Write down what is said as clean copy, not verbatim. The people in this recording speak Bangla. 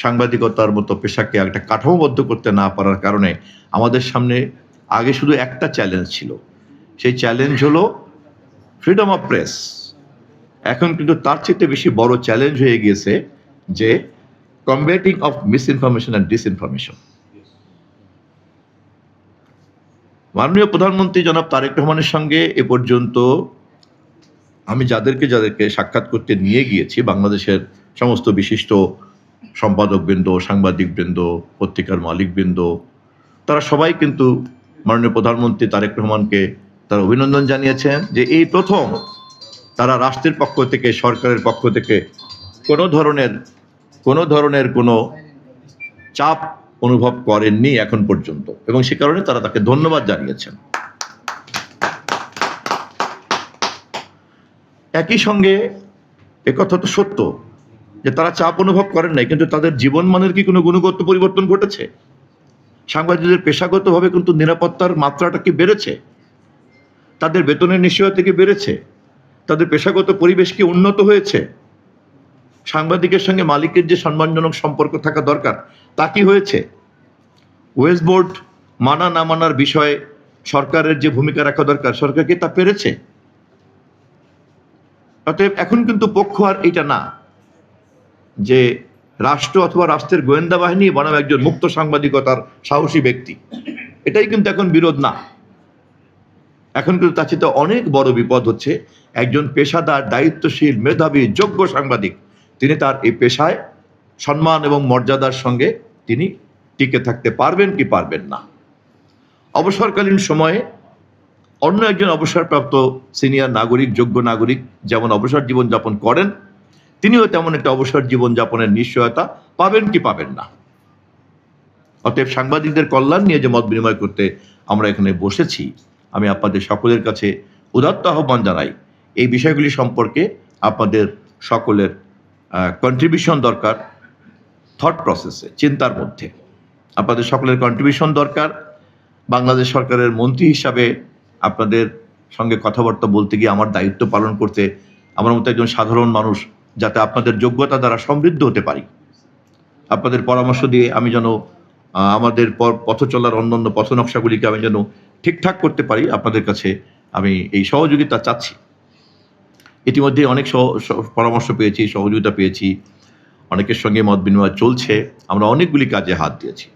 সাংবাদিকতার মতো পেশাকে একটা কাঠামোবদ্ধ করতে না পারার কারণে আমাদের সামনে আগে শুধু একটা চ্যালেঞ্জ ছিল, সেই চ্যালেঞ্জ হলো ফ্রিডম অফ প্রেস। এখন কিন্তু তার চেয়ে বেশি বড় চ্যালেঞ্জ হয়ে গিয়েছে যে combating of misinformation and disinformation. মাননীয় প্রধানমন্ত্রী জনাব তারেক রহমানের সঙ্গে এ পর্যন্ত আমি যাদেরকে সাক্ষাৎ করতে নিয়ে গিয়েছি, বাংলাদেশের সমস্ত বিশিষ্ট সম্পাদকবৃন্দ, সাংবাদিকবৃন্দ, পত্রিকার মালিকবৃন্দ, তারা সবাই কিন্তু মাননীয় প্রধানমন্ত্রী তারেক রহমানকে তারা অভিনন্দন জানিয়েছেন যে এই প্রথম তারা রাষ্ট্রের পক্ষ থেকে, সরকারের পক্ষ থেকে কোনো ধরনের কোনো চাপ অনুভব করেননি এখন পর্যন্ত, এবং সে কারণে তারা তাকে ধন্যবাদ জানিয়েছেন। একই সঙ্গে একথা তো সত্য যে তারা চাপ অনুভব করেন নাই, কিন্তু তাদের জীবনমানের কি কোনো গুণগত পরিবর্তন ঘটেছে? সাংবাদিকদের পেশাগতভাবে কিন্তু নিরাপত্তার মাত্রাটা কি বেড়েছে? তাদের বেতনের নিশ্চয়তা কি বেড়েছে? তাদের পেশাগত পরিবেশ কি উন্নত হয়েছে? সাংবাদিকের সঙ্গে মালিকের যে সম্মানজনক সম্পর্ক থাকা দরকার তা কি হয়েছে? ওয়েজ বোর্ড মানা না মানার বিষয়ে সরকারের যে ভূমিকা রাখা দরকার, সরকার কি তা পেরেছে? অতএব এখন কিন্তু পক্ষ আর এটা না যে রাষ্ট্র অথবা রাষ্ট্রের গোয়েন্দা বাহিনী বনাম একজন মুক্ত সাংবাদিকতার সাহসী ব্যক্তি, এটাই কিন্তু এখন বিরোধ না। এখন কিন্তু তার চেয়ে অনেক বড় বিপদ হচ্ছে একজন পেশাদার, দায়িত্বশীল, মেধাবী, যোগ্য সাংবাদিক তিনি তার এই পেশায় সম্মান এবং মর্যাদার সঙ্গে তিনি টিকে থাকতে পারবেন কি পারবেন না। অবসরকালীন সময়ে অন্য একজন অবসরপ্রাপ্ত সিনিয়র নাগরিক, যোগ্য নাগরিক যেমন অবসর জীবন যাপন করেন, তিনিও তেমন একটা অবসর জীবন যাপনের নিশ্চয়তা পাবেন কি পাবেন না। অতএব সাংবাদিকদের কল্যাণ নিয়ে যে মত বিনিময় করতে আমরা এখানে বসেছি, আমি আপনাদের সকলের কাছে উদাত্ত আহ্বান জানাই, এই বিষয়গুলি সম্পর্কে আপনাদের সকলের কন্ট্রিবিউশন দরকার। থট প্রসেসে, চিন্তার মধ্যে আপনাদের সকলের কন্ট্রিবিউশন দরকার। বাংলাদেশ সরকারের মন্ত্রী হিসাবে আপনাদের সঙ্গে কথাবার্তা বলতে গিয়ে আমার দায়িত্ব পালন করতে আমার মতো একজন সাধারণ মানুষ যাতে আপনাদের যোগ্যতা দ্বারা সমৃদ্ধ হতে পারি, আপনাদের পরামর্শ দিয়ে আমি যেন আমাদের পথ চলার অন্যান্য পথ নকশাগুলিকে আমি যেন ঠিকঠাক করতে পারি, আপনাদের কাছে আমি এই সহযোগিতা চাচ্ছি। ইতিমধ্যে অনেক পরামর্শ পেয়েছি, সহযোগিতা পেয়েছি, অনেকের সঙ্গে মত বিনিময় চলছে, আমরা অনেকগুলি কাজে হাত দিয়েছি।